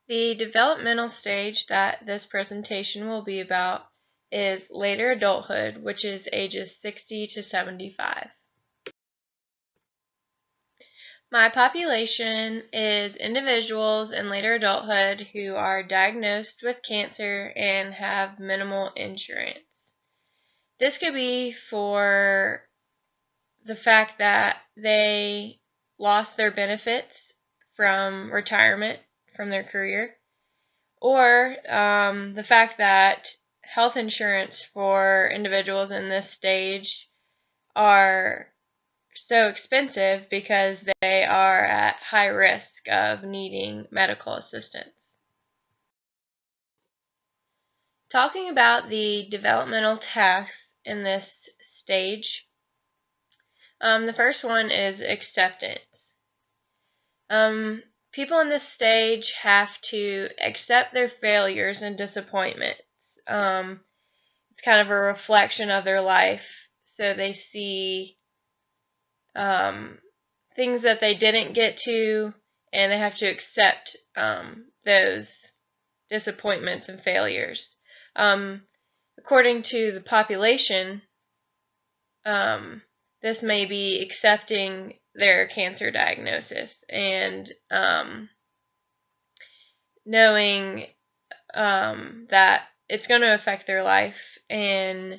The developmental stage that this presentation will be about is later adulthood, which is ages 60 to 75. My population is individuals in later adulthood who are diagnosed with cancer and have minimal insurance. This could be for the fact that they lost their benefits from retirement from their career, or the fact that health insurance for individuals in this stage are so expensive because they are at high risk of needing medical assistance. Talking about the developmental tasks in this stage, the first one is acceptance. People in this stage have to accept their failures and disappointments. It's kind of a reflection of their life, so they see things that they didn't get to, and they have to accept those disappointments and failures. According to the population, this may be accepting their cancer diagnosis and knowing that it's going to affect their life and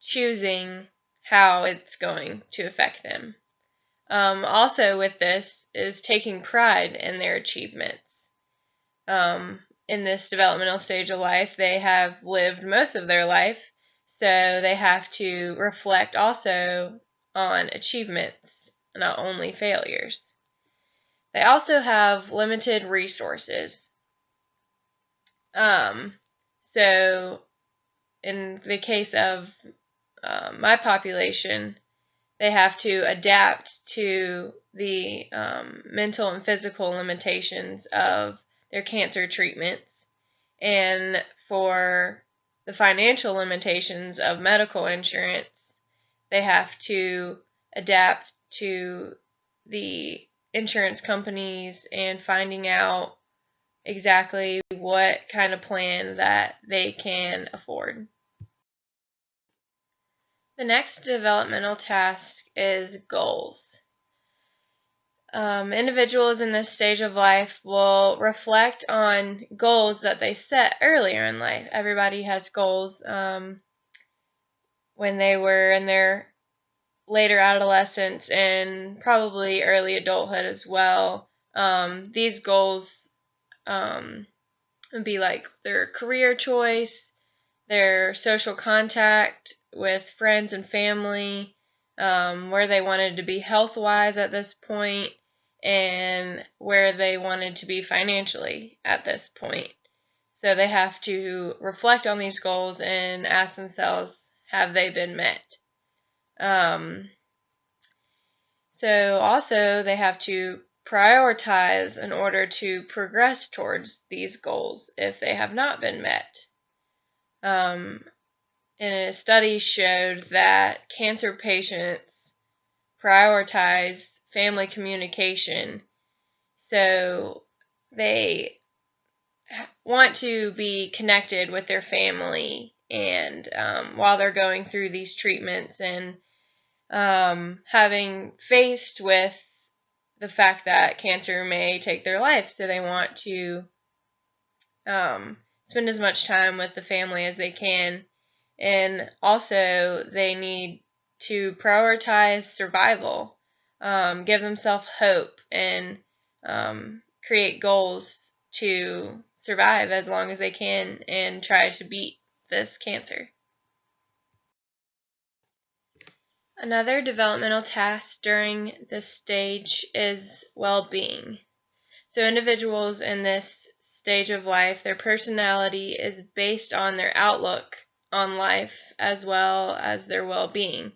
choosing how it's going to affect them. Also with this is taking pride in their achievements. In this developmental stage of life, they have lived most of their life, so they have to reflect also on achievements, not only failures. They also have limited resources. So in the case of my population, they have to adapt to the mental and physical limitations of their cancer treatments, and for the financial limitations of medical insurance, they have to adapt to the insurance companies and finding out exactly what kind of plan that they can afford. The next developmental task is goals. Individuals in this stage of life will reflect on goals that they set earlier in life. Everybody has goals when they were in their later adolescence and probably early adulthood as well. These goals would be like their career choice, their social contact with friends and family, where they wanted to be health-wise at this point, and where they wanted to be financially at this point. So they have to reflect on these goals and ask themselves, have they been met? So also they have to prioritize in order to progress towards these goals if they have not been met. And a study showed that cancer patients prioritize family communication, so they want to be connected with their family and while they're going through these treatments, and having faced with the fact that cancer may take their life, so they want to spend as much time with the family as they can. And also they need to prioritize survival, give themselves hope, and create goals to survive as long as they can and try to beat this cancer. Another developmental task during this stage is well-being. So individuals in this stage of life, their personality is based on their outlook on life as well as their well-being.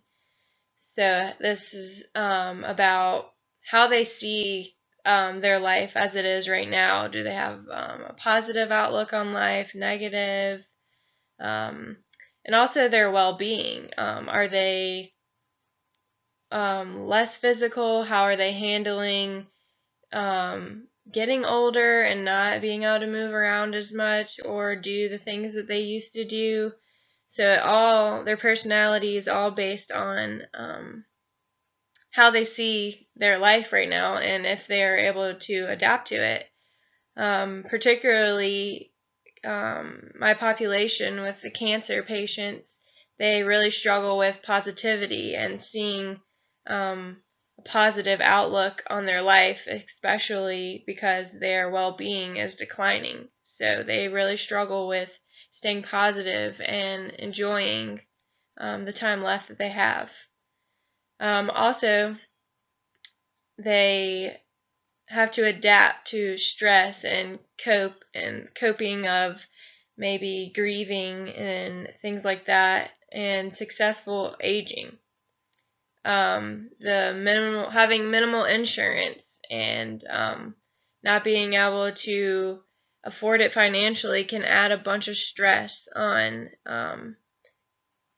So this is about how they see their life as it is right now. Do they have a positive outlook on life, negative, and also their well-being. Are they less physical? How are they handling getting older and not being able to move around as much or do the things that they used to do. So their personality is all based on how they see their life right now and if they are able to adapt to it. Particularly my population with the cancer patients, they really struggle with positivity and seeing a positive outlook on their life, especially because their well-being is declining. So they really struggle with staying positive and enjoying the time left that they have. Also, they have to adapt to stress and coping of maybe grieving and things like that, and successful aging. Having minimal insurance and not being able to afford it financially can add a bunch of stress on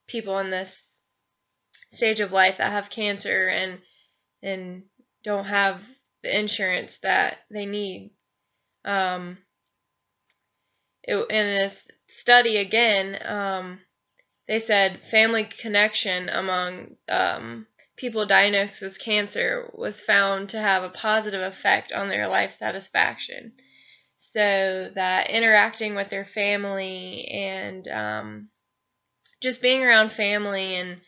people in this stage of life that have cancer and don't have the insurance that they need. In this study again, they said family connection among people diagnosed with cancer was found to have a positive effect on their life satisfaction. So that interacting with their family and just being around family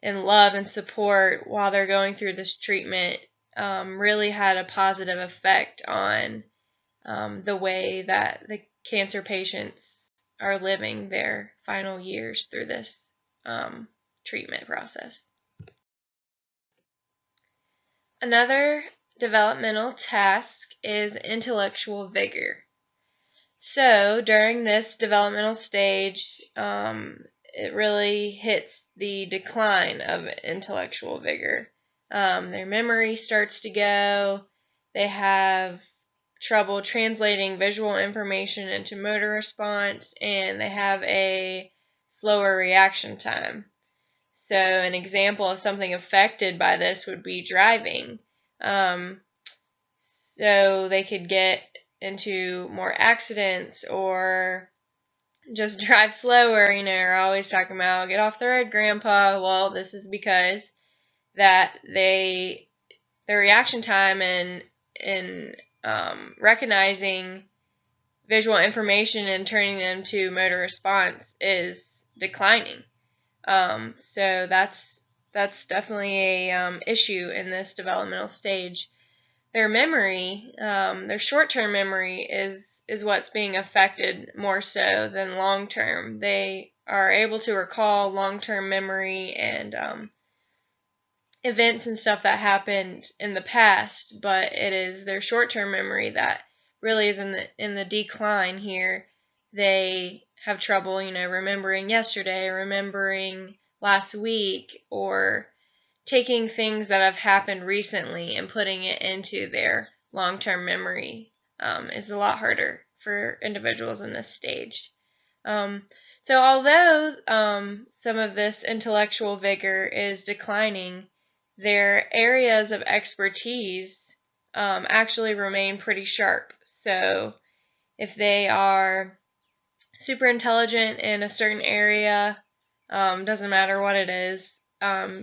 and love and support while they're going through this treatment really had a positive effect on the way that the cancer patients are living their final years through this treatment process. Another developmental task is intellectual vigor. So during this developmental stage, it really hits the decline of intellectual vigor. Their memory starts to go. They have trouble translating visual information into motor response, and they have a slower reaction time. So an example of something affected by this would be driving. So they could get into more accidents or just drive slower. Are always talking about get off the road, Grandpa. Well, this is because that their reaction time in recognizing visual information and turning them to motor response is declining. So that's definitely a issue in this developmental stage. Their memory, their short-term memory is what's being affected more so than long-term. They are able to recall long-term memory and events and stuff that happened in the past, but it is their short-term memory that really is in the decline here. They have trouble, remembering yesterday, remembering last week, or taking things that have happened recently and putting it into their long-term memory is a lot harder for individuals in this stage. So although some of this intellectual vigor is declining, their areas of expertise actually remain pretty sharp. So if they are super intelligent in a certain area, doesn't matter what it is,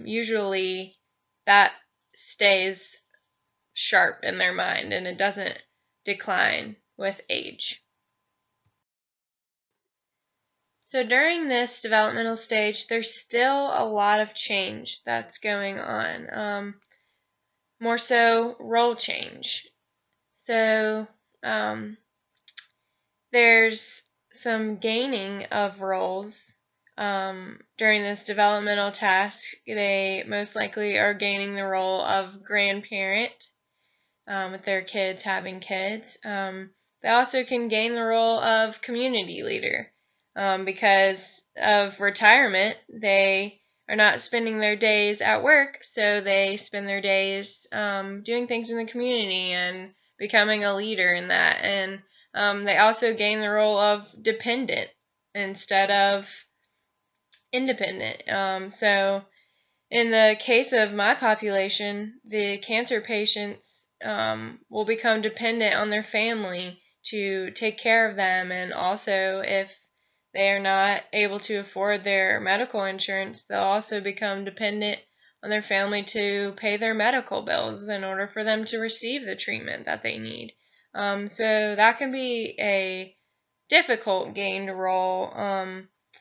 usually that stays sharp in their mind and it doesn't decline with age. So during this developmental stage, there's still a lot of change that's going on. More so role change. So there's some gaining of roles during this developmental task. They most likely are gaining the role of grandparent with their kids having kids. They also can gain the role of community leader because of retirement. They are not spending their days at work, so they spend their days doing things in the community and becoming a leader in that. And they also gain the role of dependent instead of independent. So in the case of my population, the cancer patients will become dependent on their family to take care of them, and also if they are not able to afford their medical insurance, they'll also become dependent on their family to pay their medical bills in order for them to receive the treatment that they need. So that can be a difficult gained role,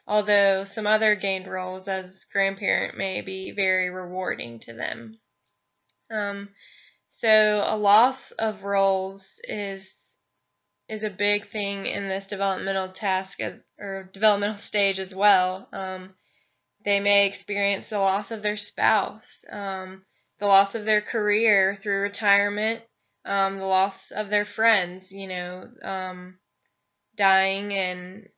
although some other gained roles as grandparent may be very rewarding to them. So a loss of roles is a big thing in this developmental developmental stage as well. They may experience the loss of their spouse, the loss of their career through retirement, the loss of their friends, dying and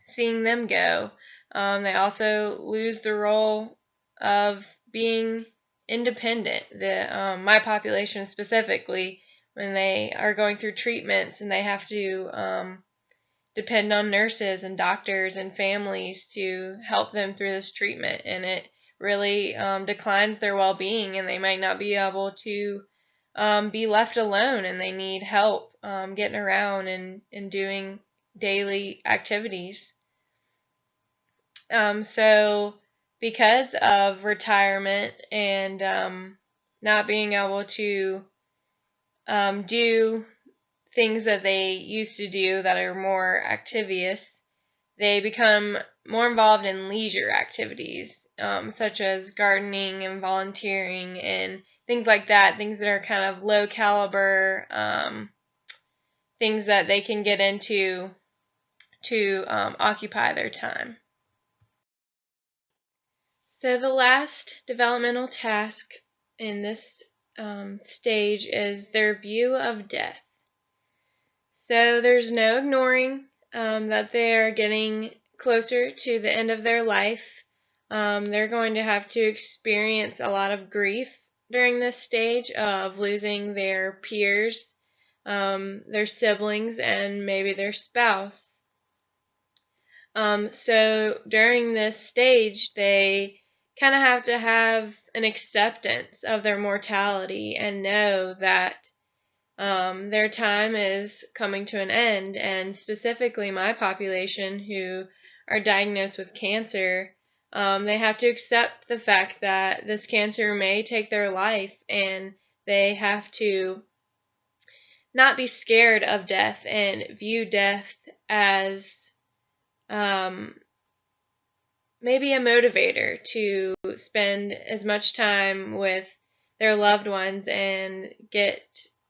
seeing them go. They also lose the role of being independent. My population specifically, when they are going through treatments and they have to depend on nurses and doctors and families to help them through this treatment, and it really declines their well-being, and they might not be able to be left alone, and they need help getting around and doing daily activities. So because of retirement and not being able to do things that they used to do that are more activious, they become more involved in leisure activities, such as gardening and volunteering and things like that, things that are kind of low caliber, things that they can get into to occupy their time. So the last developmental task in this stage is their view of death. So there's no ignoring that they're getting closer to the end of their life. They're going to have to experience a lot of grief during this stage of losing their peers, their siblings, and maybe their spouse. So during this stage, they kind of have to have an acceptance of their mortality and know that their time is coming to an end. And specifically my population who are diagnosed with cancer, they have to accept the fact that this cancer may take their life, and they have to not be scared of death and view death as maybe a motivator to spend as much time with their loved ones and get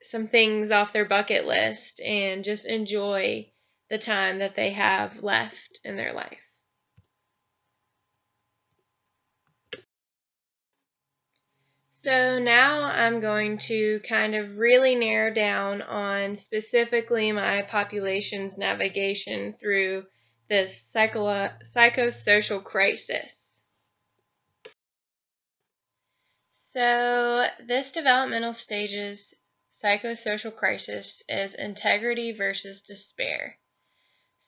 some things off their bucket list and just enjoy the time that they have left in their life. So now I'm going to kind of really narrow down on specifically my population's navigation through this psychosocial crisis. So this developmental stage's psychosocial crisis is integrity versus despair.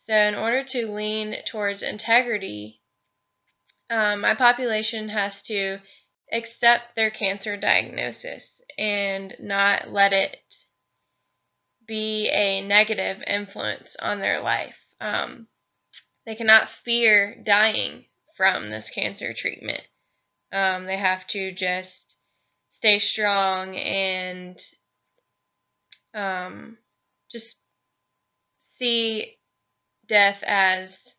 So in order to lean towards integrity, my population has to accept their cancer diagnosis and not let it be a negative influence on their life. They cannot fear dying from this cancer treatment. They have to just stay strong and just see death as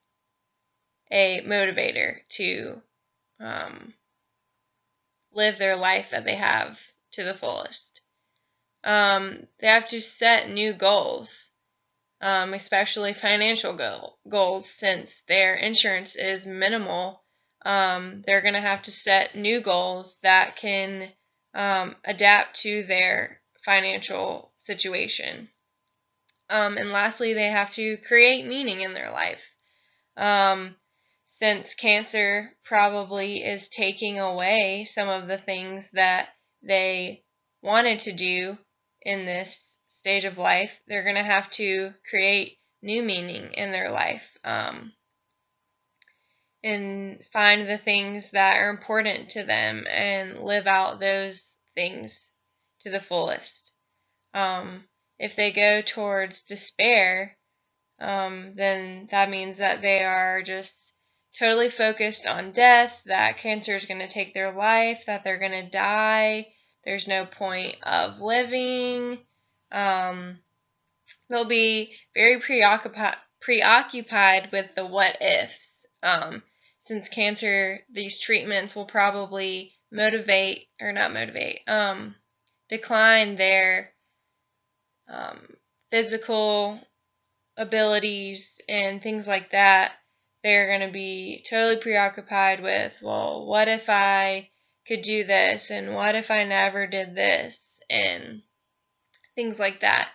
a motivator to live their life that they have to the fullest. They have to set new goals, especially financial goals, since their insurance is minimal. They're going to have to set new goals that can adapt to their financial situation. And lastly, they have to create meaning in their life. Since cancer probably is taking away some of the things that they wanted to do in this stage of life, they're going to have to create new meaning in their life, and find the things that are important to them and live out those things to the fullest. If they go towards despair, then that means that they are just totally focused on death, that cancer is going to take their life, that they're going to die, there's no point of living. They'll be very preoccupied with the what ifs. Since cancer, these treatments will probably decline their physical abilities and things like that. They're going to be totally preoccupied with, well, what if I could do this, and what if I never did this, and things like that.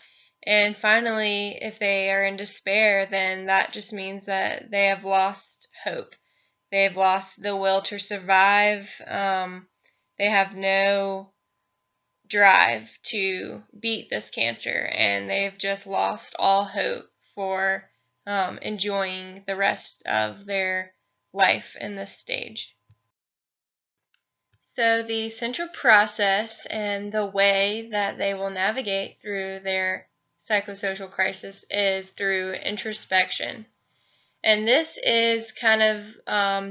And finally, if they are in despair, then that just means that they have lost hope. They have lost the will to survive. They have no drive to beat this cancer, and they've just lost all hope for enjoying the rest of their life in this stage. So the central process and the way that they will navigate through their psychosocial crisis is through introspection. And this is kind of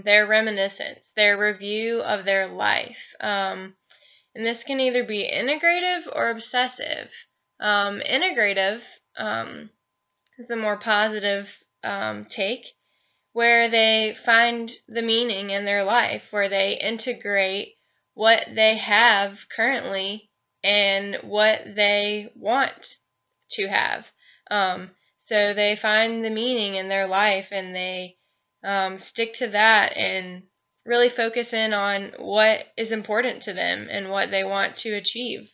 their reminiscence, their review of their life. And this can either be integrative or obsessive. Integrative is a more positive take, where they find the meaning in their life, where they integrate what they have currently and what they want to have. So they find the meaning in their life, and they stick to that and really focus in on what is important to them and what they want to achieve.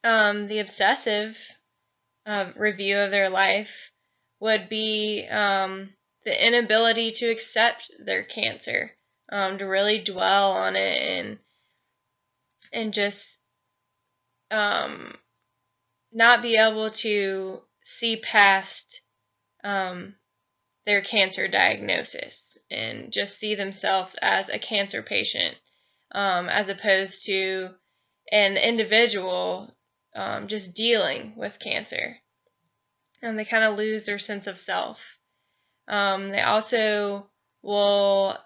The obsessive review of their life would be the inability to accept their cancer, to really dwell on it and just not be able to see past their cancer diagnosis and just see themselves as a cancer patient, as opposed to an individual just dealing with cancer. And they kind of lose their sense of self. They also will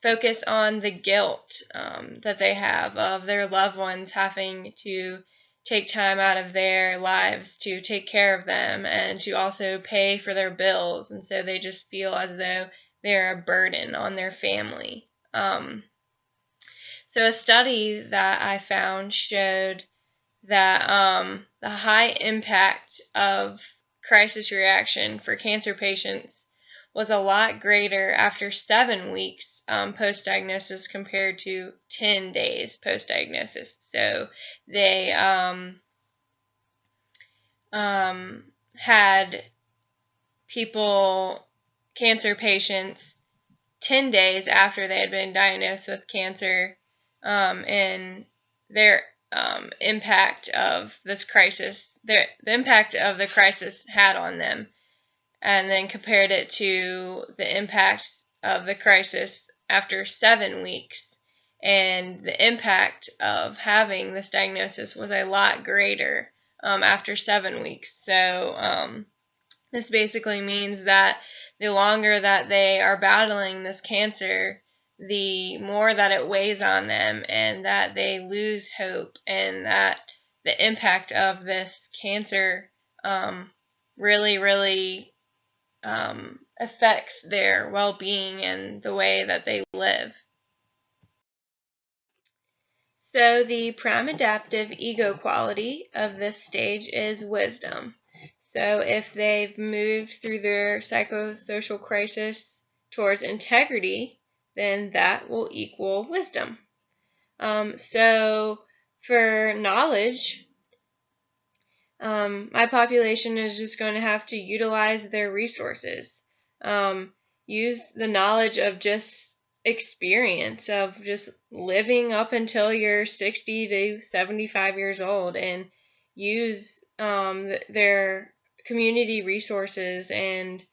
focus on the guilt that they have of their loved ones having to take time out of their lives to take care of them and to also pay for their bills, and so they just feel as though they're a burden on their family. So a study that I found showed that the high impact of crisis reaction for cancer patients was a lot greater after 7 weeks post-diagnosis compared to 10 days post-diagnosis. So they had cancer patients 10 days after they had been diagnosed with cancer, and their impact of this crisis, the impact of the crisis had on them, and then compared it to the impact of the crisis after 7 weeks. And the impact of having this diagnosis was a lot greater after 7 weeks. So this basically means that the longer that they are battling this cancer, the more that it weighs on them, and that they lose hope, and that the impact of this cancer really affects their well-being and the way that they live. So the prime adaptive ego quality of this stage is wisdom. So if they've moved through their psychosocial crisis towards integrity, then that will equal wisdom. So for knowledge, my population is just going to have to utilize their resources. Use the knowledge of just experience of just living up until you're 60 to 75 years old, and use their community resources and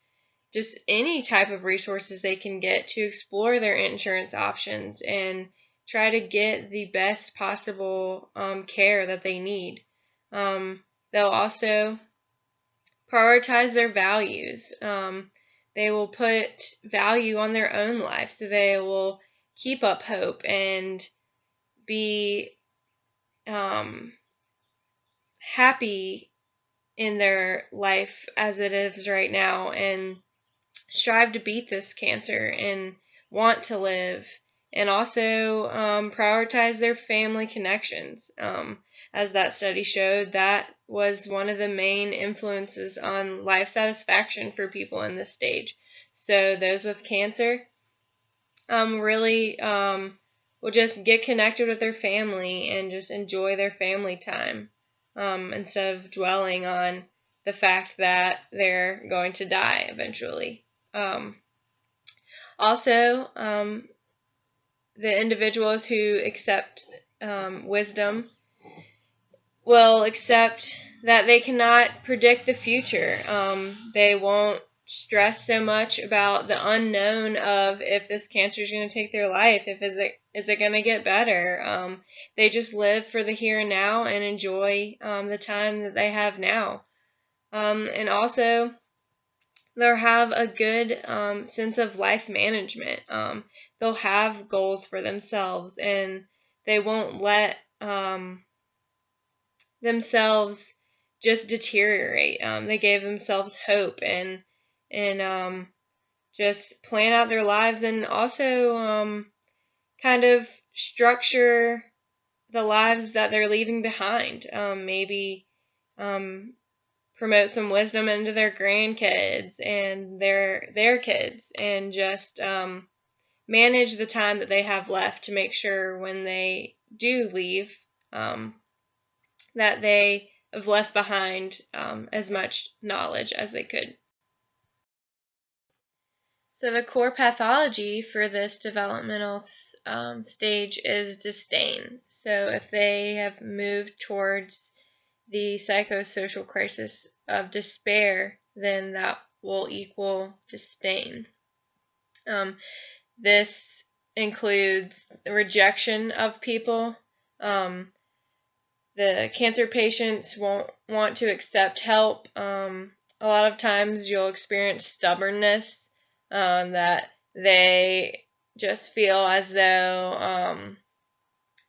just any type of resources they can get to explore their insurance options and try to get the best possible care that they need. They'll also prioritize their values. They will put value on their own life, so they will keep up hope and be happy in their life as it is right now, and strive to beat this cancer and want to live, and also prioritize their family connections. As that study showed, that was one of the main influences on life satisfaction for people in this stage. So those with cancer really will just get connected with their family and just enjoy their family time, instead of dwelling on the fact that they're going to die eventually. Also, the individuals who accept wisdom will accept that they cannot predict the future. They won't stress so much about the unknown of if this cancer is going to take their life, is it going to get better. They just live for the here and now and enjoy the time that they have now. And also, they'll have a good sense of life management. They'll have goals for themselves, and they won't let themselves just deteriorate. They gave themselves hope and just plan out their lives, and also kind of structure the lives that they're leaving behind. Maybe promote some wisdom into their grandkids and their kids, and just manage the time that they have left to make sure when they do leave that they have left behind as much knowledge as they could. So the core pathology for this developmental stage is disdain. So if they have moved towards the psychosocial crisis of despair, then that will equal disdain. This includes rejection of people. The cancer patients won't want to accept help. A lot of times you'll experience stubbornness, that they just feel as though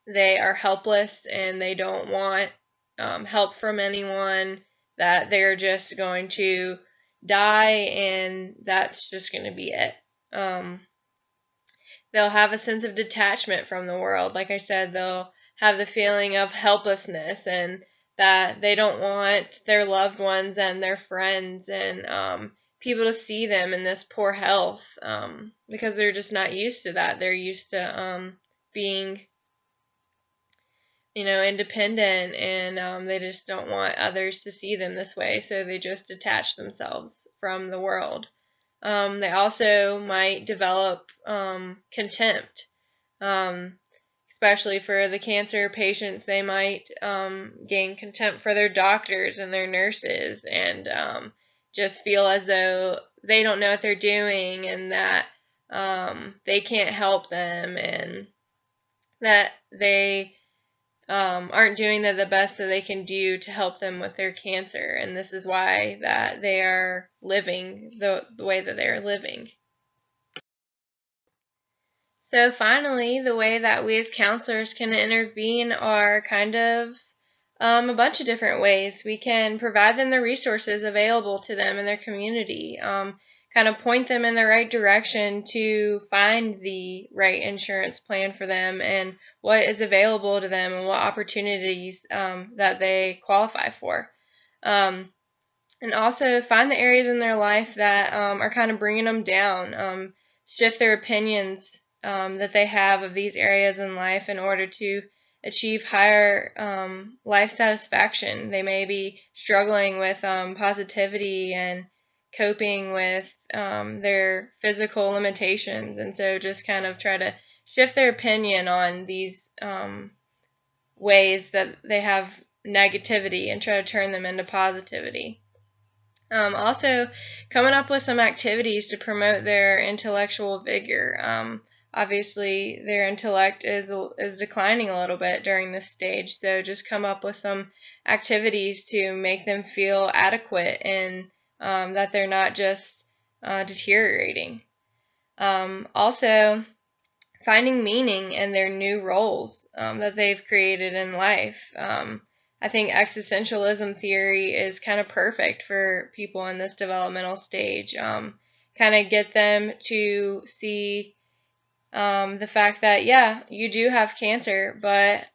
they are helpless and they don't want help from anyone, that they're just going to die and that's just going to be it. They'll have a sense of detachment from the world. Like I said, they'll have the feeling of helplessness, and that they don't want their loved ones and their friends and people to see them in this poor health, because they're just not used to that. They're used to being independent, and they just don't want others to see them this way, so they just detach themselves from the world. They also might develop contempt, especially for the cancer patients. They might gain contempt for their doctors and their nurses, and just feel as though they don't know what they're doing, and that they can't help them, and that they aren't doing the best that they can do to help them with their cancer, and this is why that they are living the way that they are living. So finally, the way that we as counselors can intervene are kind of a bunch of different ways. We can provide them the resources available to them in their community, kind of point them in the right direction to find the right insurance plan for them and what is available to them and what opportunities that they qualify for. And also find the areas in their life that are kind of bringing them down, shift their opinions that they have of these areas in life in order to achieve higher life satisfaction. They may be struggling with positivity and coping with their physical limitations, and so just kind of try to shift their opinion on these ways that they have negativity and try to turn them into positivity. Also, coming up with some activities to promote their intellectual vigor. obviously their intellect is declining a little bit during this stage. So just come up with some activities to make them feel adequate and that they're not just deteriorating. Also, finding meaning in their new roles that they've created in life. I think existentialism theory is kind of perfect for people in this developmental stage. Kind of get them to see the fact that, yeah, you do have cancer, but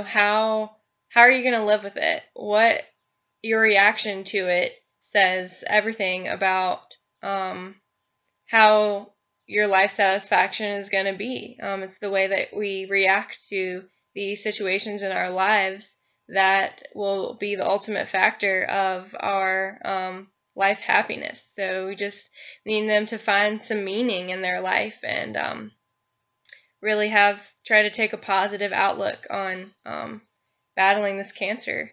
how are you going to live with it? What your reaction to it says everything about how your life satisfaction is going to be. It's the way that we react to the situations in our lives that will be the ultimate factor of our life happiness. So we just need them to find some meaning in their life and really try to take a positive outlook on battling this cancer.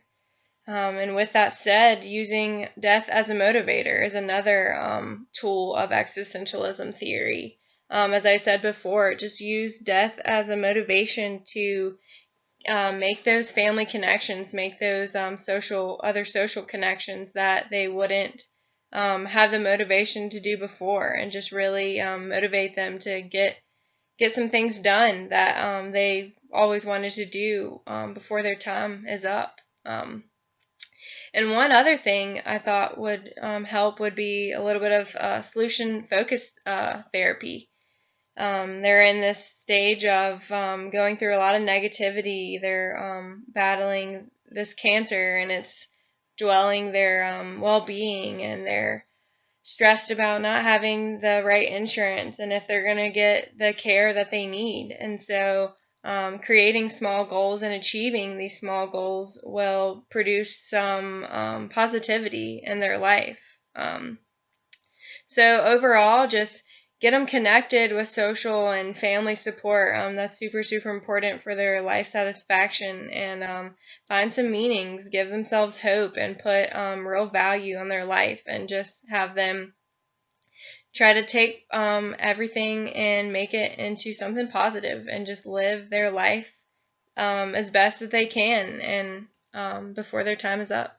And with that said, using death as a motivator is another tool of existentialism theory. As I said before, just use death as a motivation to make those family connections, make those other social connections that they wouldn't have the motivation to do before, and just really motivate them to get some things done that they always wanted to do before their time is up. And one other thing I thought would help would be a little bit of solution-focused therapy. They're in this stage of going through a lot of negativity. They're battling this cancer, and it's dwelling their well-being, and they're stressed about not having the right insurance and if they're going to get the care that they need. And so creating small goals and achieving these small goals will produce some positivity in their life. So overall, just get them connected with social and family support. That's super, super important for their life satisfaction. And find some meanings, give themselves hope, and put real value on their life, and just have them try to take everything and make it into something positive, and just live their life as best that they can, and before their time is up.